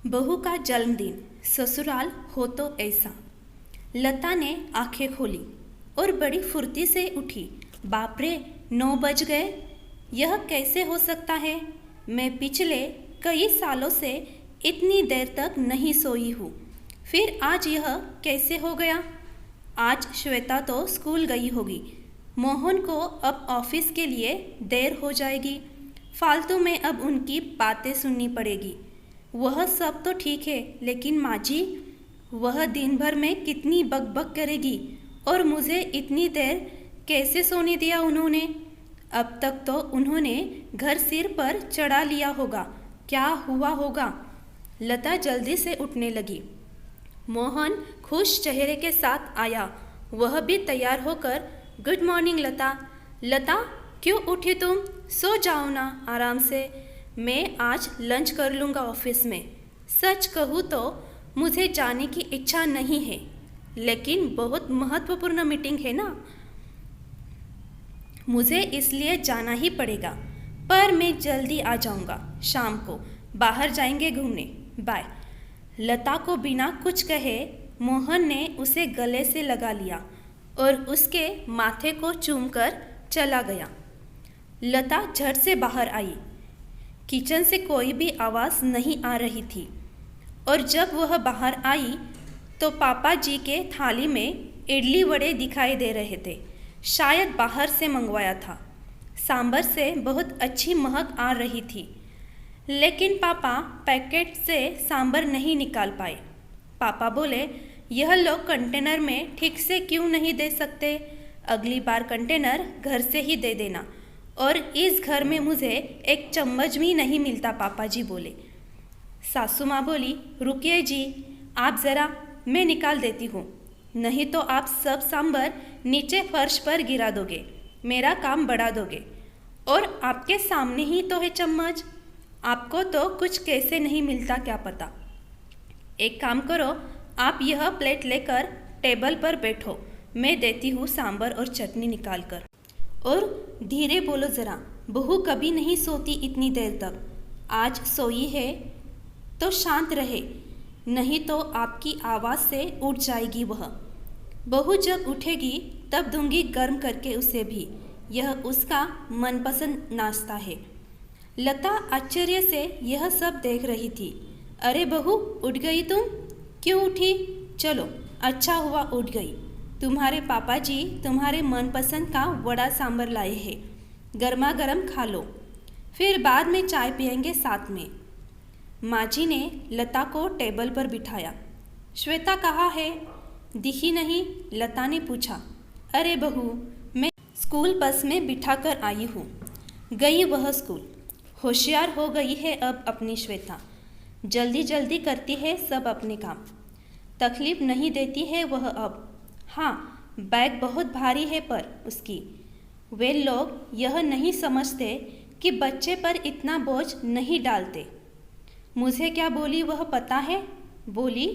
बहू का जन्मदिन ससुराल हो तो ऐसा। लता ने आंखें खोली और बड़ी फुर्ती से उठी। बाप रे, 9 बज गए। यह कैसे हो सकता है? मैं पिछले कई सालों से इतनी देर तक नहीं सोई हूँ, फिर आज यह कैसे हो गया? आज श्वेता तो स्कूल गई होगी। मोहन को अब ऑफिस के लिए देर हो जाएगी। फालतू में अब उनकी बातें सुननी पड़ेगी। वह सब तो ठीक है, लेकिन माँ जी, वह दिन भर में कितनी बकबक करेगी और मुझे इतनी देर कैसे सोने दिया उन्होंने? अब तक तो उन्होंने घर सिर पर चढ़ा लिया होगा। क्या हुआ होगा? लता जल्दी से उठने लगी। मोहन खुश चेहरे के साथ आया। वह भी तैयार होकर, गुड मॉर्निंग लता। लता, क्यों उठी तुम? सो जाओ ना आराम से। मैं आज लंच कर लूँगा ऑफिस में। सच कहूँ तो मुझे जाने की इच्छा नहीं है, लेकिन बहुत महत्वपूर्ण मीटिंग है ना, मुझे इसलिए जाना ही पड़ेगा। पर मैं जल्दी आ जाऊँगा। शाम को बाहर जाएंगे घूमने। बाय। लता को बिना कुछ कहे मोहन ने उसे गले से लगा लिया और उसके माथे को चूमकर चला गया। लता झट से बाहर आई। किचन से कोई भी आवाज़ नहीं आ रही थी और जब वह बाहर आई तो पापा जी के थाली में इडली वड़े दिखाई दे रहे थे। शायद बाहर से मंगवाया था। सांभर से बहुत अच्छी महक आ रही थी, लेकिन पापा पैकेट से सांभर नहीं निकाल पाए। पापा बोले, यह लोग कंटेनर में ठीक से क्यों नहीं दे सकते? अगली बार कंटेनर घर से ही दे देना। और इस घर में मुझे एक चम्मच भी नहीं मिलता, पापा जी बोले। सासू माँ बोली, रुकिए जी, आप ज़रा, मैं निकाल देती हूँ, नहीं तो आप सब सांभर नीचे फर्श पर गिरा दोगे, मेरा काम बढ़ा दोगे। और आपके सामने ही तो है चम्मच, आपको तो कुछ कैसे नहीं मिलता क्या पता। एक काम करो, आप यह प्लेट लेकर टेबल पर बैठो, मैं देती हूँ सांभर और चटनी निकाल कर। और धीरे बोलो ज़रा, बहू कभी नहीं सोती इतनी देर तक। आज सोई है तो शांत रहे, नहीं तो आपकी आवाज़ से उठ जाएगी वह। बहू जब उठेगी तब दूंगी गर्म करके उसे भी, यह उसका मनपसंद नाश्ता है। लता आश्चर्य से यह सब देख रही थी। अरे बहू, उठ गई तुम? क्यों उठी? चलो, अच्छा हुआ उठ गई। तुम्हारे पापा जी तुम्हारे मनपसंद का वड़ा सांभर लाए हैं, गर्मा गर्म खा लो, फिर बाद में चाय पियेंगे साथ में। माँ जी ने लता को टेबल पर बिठाया। श्वेता कहाँ है? दिखी नहीं, लता ने पूछा। अरे बहू, मैं स्कूल बस में बिठा कर आई हूँ। गई वह स्कूल। होशियार हो गई है अब अपनी श्वेता, जल्दी जल्दी करती है सब अपने काम, तकलीफ नहीं देती है वह अब। हाँ, बैग बहुत भारी है पर उसकी। वे लोग यह नहीं समझते कि बच्चे पर इतना बोझ नहीं डालते। मुझे क्या बोली वह पता है? बोली,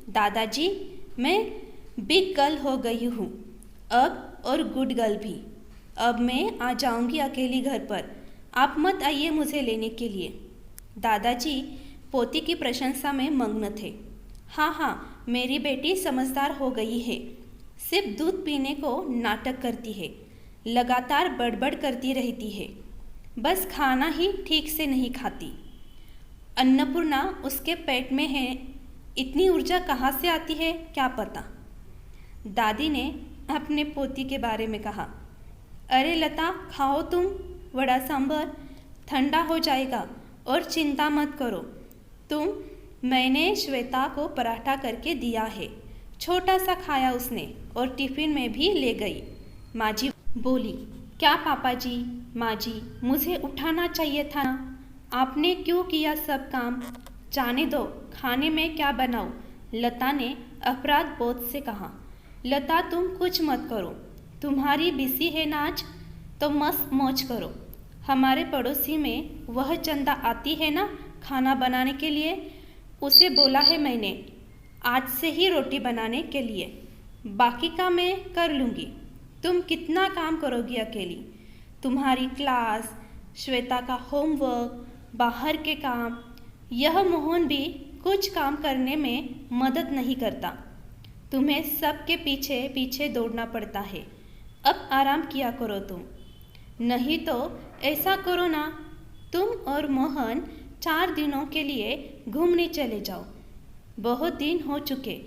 दादाजी, मैं बिग गर्ल हो गई हूँ अब, और गुड गर्ल भी। अब मैं आ जाऊँगी अकेली घर पर, आप मत आइए मुझे लेने के लिए। दादाजी पोती की प्रशंसा में मग्न थे। हाँ हाँ, मेरी बेटी समझदार हो गई है, सिर्फ दूध पीने को नाटक करती है, लगातार बड़बड़ करती रहती है, बस खाना ही ठीक से नहीं खाती। अन्नपूर्णा उसके पेट में है, इतनी ऊर्जा कहाँ से आती है क्या पता। दादी ने अपने पोती के बारे में कहा। अरे लता, खाओ तुम वड़ा सांभर, ठंडा हो जाएगा। और चिंता मत करो तुम, मैंने श्वेता को पराठा करके दिया है, छोटा सा खाया उसने और टिफ़िन में भी ले गई। माँ जी बोली, क्या पापा जी, माँ जी, मुझे उठाना चाहिए था ना, आपने क्यों किया सब काम? जाने दो, खाने में क्या बनाऊँ? लता ने अपराध बोध से कहा। लता, तुम कुछ मत करो, तुम्हारी बीसी है ना आज, तो मस्त मौज करो। हमारे पड़ोसी में वह चंदा आती है ना खाना बनाने के लिए, उसे बोला है मैंने आज से ही रोटी बनाने के लिए, बाकी का मैं कर लूँगी। तुम कितना काम करोगी अकेली? तुम्हारी क्लास, श्वेता का होमवर्क, बाहर के काम, यह मोहन भी कुछ काम करने में मदद नहीं करता। तुम्हें सबके पीछे पीछे दौड़ना पड़ता है। अब आराम किया करो तुम। नहीं तो ऐसा करो ना, तुम और मोहन 4 दिनों के लिए घूमने चले जाओ। बहुत दिन हो चुके,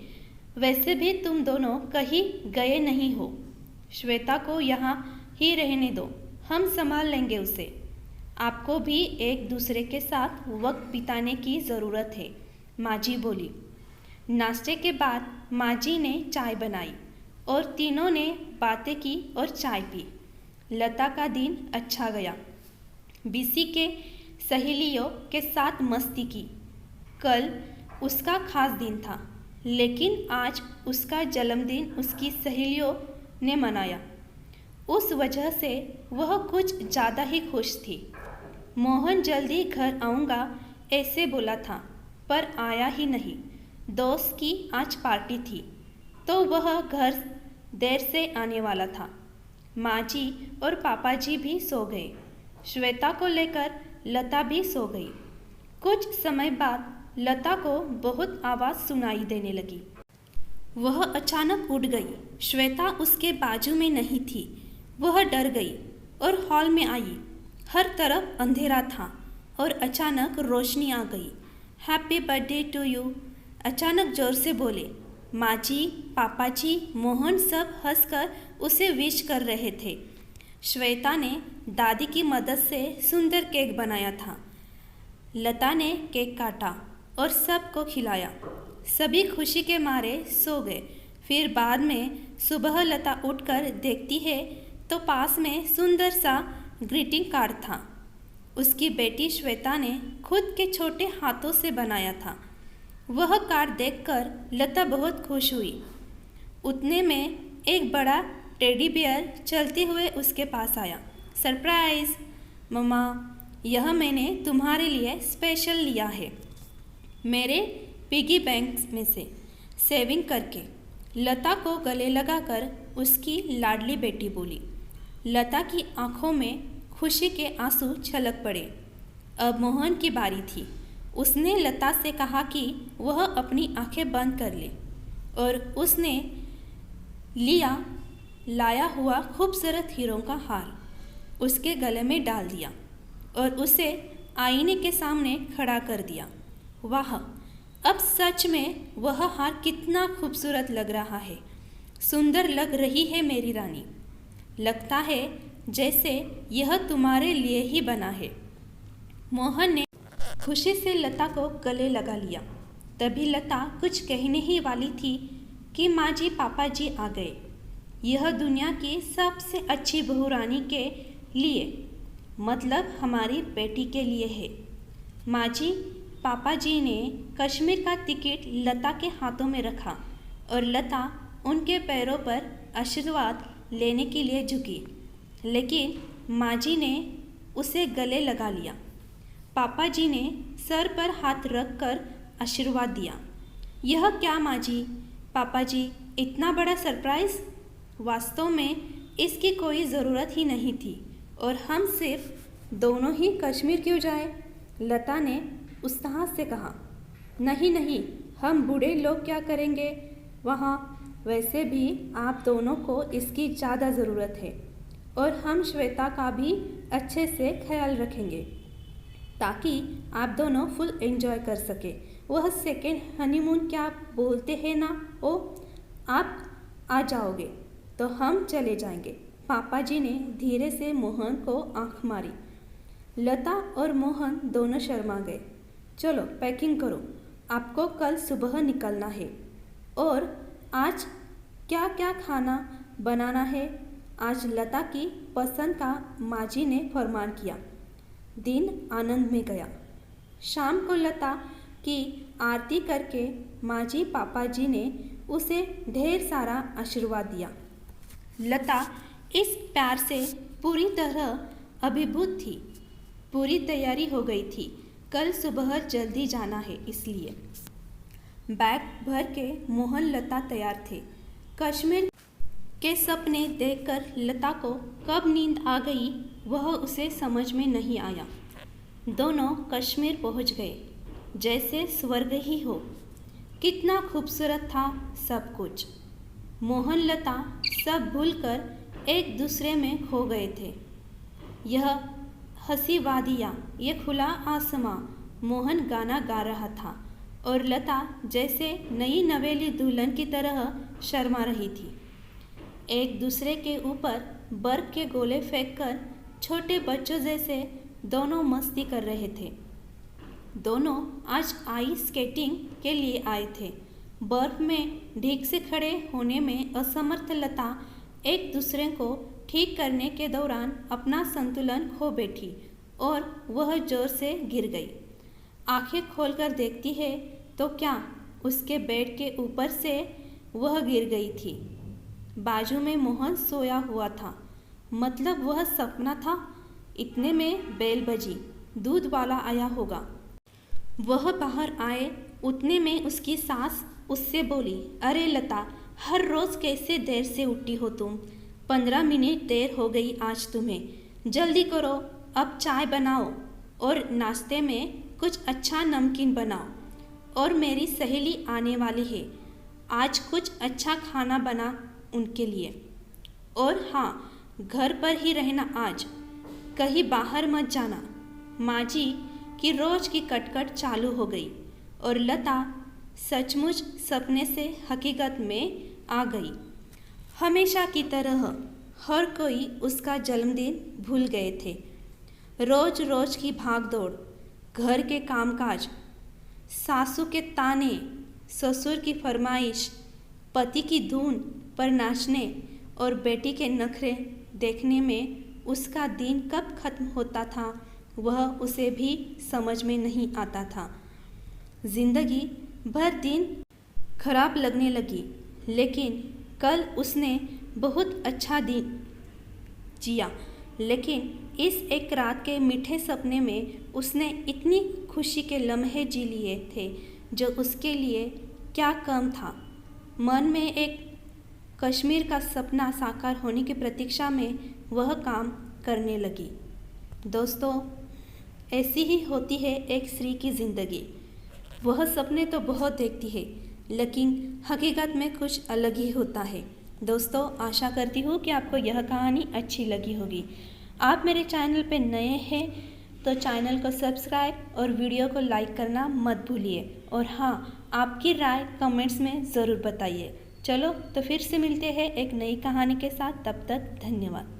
वैसे भी तुम दोनों कहीं गए नहीं हो। श्वेता को यहाँ ही रहने दो, हम संभाल लेंगे उसे। आपको भी एक दूसरे के साथ वक्त बिताने की ज़रूरत है, माँ जी बोली। नाश्ते के बाद माँ जी ने चाय बनाई और तीनों ने बातें की और चाय पी। लता का दिन अच्छा गया। बीसी के सहेलियों के साथ मस्ती की। कल उसका खास दिन था, लेकिन आज उसका जन्मदिन उसकी सहेलियों ने मनाया। उस वजह से वह कुछ ज़्यादा ही खुश थी। मोहन जल्दी घर आऊँगा ऐसे बोला था, पर आया ही नहीं। दोस्त की आज पार्टी थी, तो वह घर देर से आने वाला था। माँ जी और पापा जी भी सो गए। श्वेता को लेकर लता भी सो गई। कुछ समय बाद लता को बहुत आवाज़ सुनाई देने लगी। वह अचानक उठ गई। श्वेता उसके बाजू में नहीं थी। वह डर गई और हॉल में आई। हर तरफ अंधेरा था और अचानक रोशनी आ गई। हैप्पी बर्थडे टू यू, अचानक जोर से बोले। माँ जी, पापा जी, मोहन सब हंसकर उसे विश कर रहे थे। श्वेता ने दादी की मदद से सुंदर केक बनाया था। लता ने केक काटा और सबको खिलाया। सभी खुशी के मारे सो गए। फिर बाद में सुबह लता उठकर देखती है तो पास में सुंदर सा ग्रीटिंग कार्ड था। उसकी बेटी श्वेता ने खुद के छोटे हाथों से बनाया था। वह कार्ड देखकर लता बहुत खुश हुई। उतने में एक बड़ा टेडी बियर चलते हुए उसके पास आया। सरप्राइज मम्मा, यह मैंने तुम्हारे लिए स्पेशल लिया है, मेरे पिगी बैंक में से सेविंग करके। लता को गले लगाकर उसकी लाडली बेटी बोली। लता की आंखों में खुशी के आंसू छलक पड़े। अब मोहन की बारी थी। उसने लता से कहा कि वह अपनी आंखें बंद कर ले और उसने लाया हुआ खूबसूरत हीरों का हार उसके गले में डाल दिया और उसे आईने के सामने खड़ा कर दिया। वाह, अब सच में वह हार कितना खूबसूरत लग रहा है। सुंदर लग रही है मेरी रानी। लगता है जैसे यह तुम्हारे लिए ही बना है। मोहन ने खुशी से लता को गले लगा लिया। तभी लता कुछ कहने ही वाली थी कि माँ जी पापा जी आ गए। यह दुनिया की सबसे अच्छी बहू रानी के लिए, मतलब हमारी बेटी के लिए है। माँ जी पापा जी ने कश्मीर का टिकट लता के हाथों में रखा और लता उनके पैरों पर आशीर्वाद लेने के लिए झुकी, लेकिन माँ जी ने उसे गले लगा लिया। पापा जी ने सर पर हाथ रखकर आशीर्वाद दिया। यह क्या माँ जी, पापा जी, इतना बड़ा सरप्राइज़? वास्तव में इसकी कोई ज़रूरत ही नहीं थी और हम सिर्फ दोनों ही कश्मीर क्यों जाए? लता ने उत्साह से कहा। नहीं नहीं, हम बूढ़े लोग क्या करेंगे वहाँ? वैसे भी आप दोनों को इसकी ज़्यादा ज़रूरत है और हम श्वेता का भी अच्छे से ख्याल रखेंगे ताकि आप दोनों फुल एंजॉय कर सके। वह सेकेंड हनीमून क्या बोलते हैं ना, ओ आप आ जाओगे तो हम चले जाएंगे। पापा जी ने धीरे से मोहन को आंख मारी। लता और मोहन दोनों शर्मा गए। चलो पैकिंग करो, आपको कल सुबह निकलना है। और आज क्या क्या खाना बनाना है? आज लता की पसंद का माँ जी ने फरमान किया। दिन आनंद में गया। शाम को लता की आरती करके माँ जी पापा जी ने उसे ढेर सारा आशीर्वाद दिया। लता इस प्यार से पूरी तरह अभिभूत थी। पूरी तैयारी हो गई थी। कल सुबह जल्दी जाना है, इसलिए बैग भर के मोहन लता तैयार थे। कश्मीर के सपने देखकर लता को कब नींद आ गई वह उसे समझ में नहीं आया। दोनों कश्मीर पहुंच गए। जैसे स्वर्ग ही हो। कितना खूबसूरत था सब कुछ। मोहन लता सब भूलकर एक दूसरे में खो गए थे। यह हंसी वादियाँ, ये खुला आसमां, मोहन गाना गा रहा था और लता जैसे नई नवेली दुल्हन की तरह शर्मा रही थी। एक दूसरे के ऊपर बर्फ के गोले फेंककर छोटे बच्चों जैसे दोनों मस्ती कर रहे थे। दोनों आज आइस स्केटिंग के लिए आए थे। बर्फ में ठीक से खड़े होने में असमर्थ लता एक दूसरे को ठीक करने के दौरान अपना संतुलन खो बैठी और वह जोर से गिर गई। आंखें खोलकर देखती है तो क्या उसके बेड के ऊपर से वह गिर गई थी। बाजू में मोहन सोया हुआ था। मतलब वह सपना था। इतने में बेल बजी। दूध वाला आया होगा। वह बाहर आए उतने में उसकी सास उससे बोली, अरे लता, हर रोज़ कैसे देर से उठी हो तुम? 15 मिनट देर हो गई आज तुम्हें। जल्दी करो, अब चाय बनाओ और नाश्ते में कुछ अच्छा नमकीन बनाओ। और मेरी सहेली आने वाली है, आज कुछ अच्छा खाना बना उनके लिए। और हाँ, घर पर ही रहना आज, कहीं बाहर मत जाना। माँ जी की रोज की कटकट चालू हो गई और लता सचमुच सपने से हकीकत में आ गई। हमेशा की तरह हर कोई उसका जन्मदिन भूल गए थे। रोज रोज की भागदौड़, घर के कामकाज, सासू के ताने, ससुर की फरमाइश, पति की धुन पर नाचने और बेटी के नखरे देखने में उसका दिन कब खत्म होता था वह उसे भी समझ में नहीं आता था। जिंदगी भर दिन खराब लगने लगी, लेकिन कल उसने बहुत अच्छा दिन जिया। लेकिन इस एक रात के मीठे सपने में उसने इतनी खुशी के लम्हे जी लिए थे जो उसके लिए क्या कम था। मन में एक कश्मीर का सपना साकार होने की प्रतीक्षा में वह काम करने लगी। दोस्तों, ऐसी ही होती है एक स्त्री की ज़िंदगी। वह सपने तो बहुत देखती है, लेकिन हकीकत में कुछ अलग ही होता है। दोस्तों, आशा करती हूँ कि आपको यह कहानी अच्छी लगी होगी। आप मेरे चैनल पे नए हैं तो चैनल को सब्सक्राइब और वीडियो को लाइक करना मत भूलिए। और हाँ, आपकी राय कमेंट्स में ज़रूर बताइए। चलो तो फिर से मिलते हैं एक नई कहानी के साथ। तब तक धन्यवाद।